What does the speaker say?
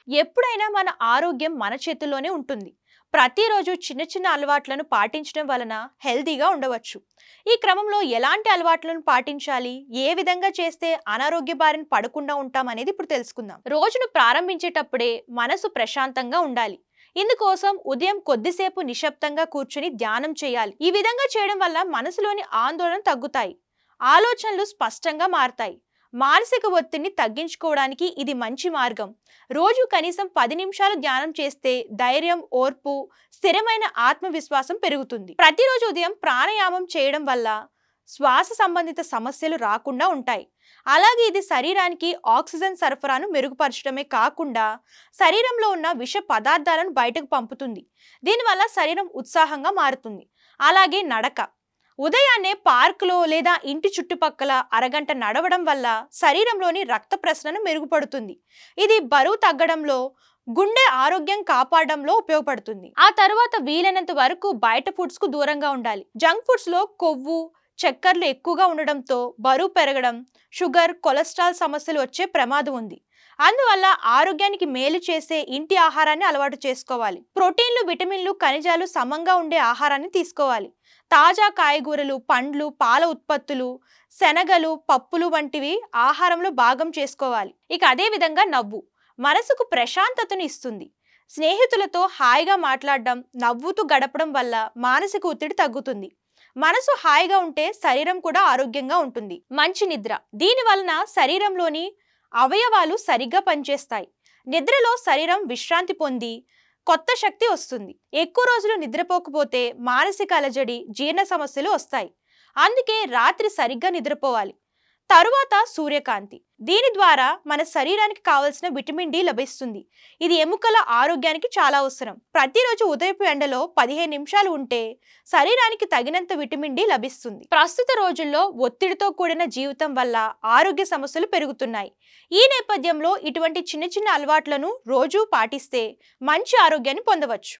ఎప్పుడైనా మన ఆరోగ్యం మన చేతుల్లోనే ఉంటుంది. ప్రతిరోజు చిన్న చిన్న అలవాట్లను పాటించడం వలన హెల్తీగా ఉండవచ్చు. ఈ క్రమంలో ఎలాంటి అలవాట్లను పాటించాలి, ఏ విధంగా చేస్తే అనారోగ్య బారిన పడకుండా ఉంటాం అనేది ఇప్పుడు తెలుసుకుందాం. రోజును ప్రారంభించేటప్పుడే మనసు ప్రశాంతంగా ఉండాలి. ఇందుకోసం ఉదయం కొద్దిసేపు నిశ్శబ్దంగా కూర్చుని ధ్యానం చేయాలి. ఈ విధంగా చేయడం వల్ల మనసులోని ఆందోళన తగ్గుతాయి, ఆలోచనలు స్పష్టంగా మారతాయి. మానసిక ఒత్తిడిని తగ్గించుకోవడానికి ఇది మంచి మార్గం. రోజు కనీసం 10 నిమిషాలు ధ్యానం చేస్తే ధైర్యం, ఓర్పు, స్థిరమైన ఆత్మవిశ్వాసం పెరుగుతుంది. ప్రతిరోజు ఉదయం ప్రాణాయామం చేయడం వల్ల శ్వాస సంబంధిత సమస్యలు రాకుండా ఉంటాయి. అలాగే ఇది శరీరానికి ఆక్సిజన్ సరఫరాను మెరుగుపరచడమే కాకుండా శరీరంలో ఉన్న విష పదార్థాలను బయటకు పంపుతుంది. దీనివల్ల శరీరం ఉత్సాహంగా మారుతుంది. అలాగే నడక, ఉదయాన్నే పార్కులో లేదా ఇంటి చుట్టుపక్కల అరగంట నడవడం వల్ల శరీరంలోని రక్త ప్రసరణ మెరుగుపడుతుంది. ఇది బరువు తగ్గడంలో, గుండె ఆరోగ్యం కాపాడడంలో ఉపయోగపడుతుంది. ఆ తర్వాత వీలైనంత వరకు బయట ఫుడ్స్ కు దూరంగా ఉండాలి. జంక్ ఫుడ్స్ లో కొవ్వు, చక్కెరలు ఎక్కువగా ఉండడంతో బరువు పెరగడం, షుగర్, కొలెస్ట్రాల్ సమస్యలు వచ్చే ప్రమాదం ఉంది. అందువల్ల ఆరోగ్యానికి మేలు చేసే ఇంటి ఆహారాన్ని అలవాటు చేసుకోవాలి. ప్రోటీన్లు, విటమిన్లు, ఖనిజాలు సమంగా ఉండే ఆహారాన్ని తీసుకోవాలి. తాజా కాయగూరలు, పండ్లు, పాల ఉత్పత్తులు, శనగలు, పప్పులు వంటివి ఆహారంలో భాగం చేసుకోవాలి. ఇక అదే విధంగా నవ్వు మనసుకు ప్రశాంతతను ఇస్తుంది. స్నేహితులతో హాయిగా మాట్లాడడం, నవ్వుతూ గడపడం వల్ల మానసిక ఒత్తిడి తగ్గుతుంది. మనసు హాయిగా ఉంటే శరీరం కూడా ఆరోగ్యంగా ఉంటుంది. మంచి నిద్ర, దీని వలన శరీరంలోని అవయవాలు సరిగ్గా పనిచేస్తాయి. నిద్రలో శరీరం విశ్రాంతి పొంది కొత్త శక్తి వస్తుంది. ఎక్కువ రోజులు నిద్రపోకపోతే మానసిక అలజడి, జీర్ణ సమస్యలు వస్తాయి. అందుకే రాత్రి సరిగ్గా నిద్రపోవాలి. తరువాత సూర్యకాంతి, దీని ద్వారా మన శరీరానికి కావలసిన విటమిన్ డి లభిస్తుంది. ఇది ఎముకల ఆరోగ్యానికి చాలా అవసరం. ప్రతిరోజు ఉదయపు ఎండలో 15 నిమిషాలు ఉంటే శరీరానికి తగినంత విటమిన్ డి లభిస్తుంది. ప్రస్తుత రోజుల్లో ఒత్తిడితో కూడిన జీవితం వల్ల ఆరోగ్య సమస్యలు పెరుగుతున్నాయి. ఈ నేపథ్యంలో ఇటువంటి చిన్న చిన్న అలవాట్లను రోజు పాటిస్తే మంచి ఆరోగ్యాన్ని పొందవచ్చు.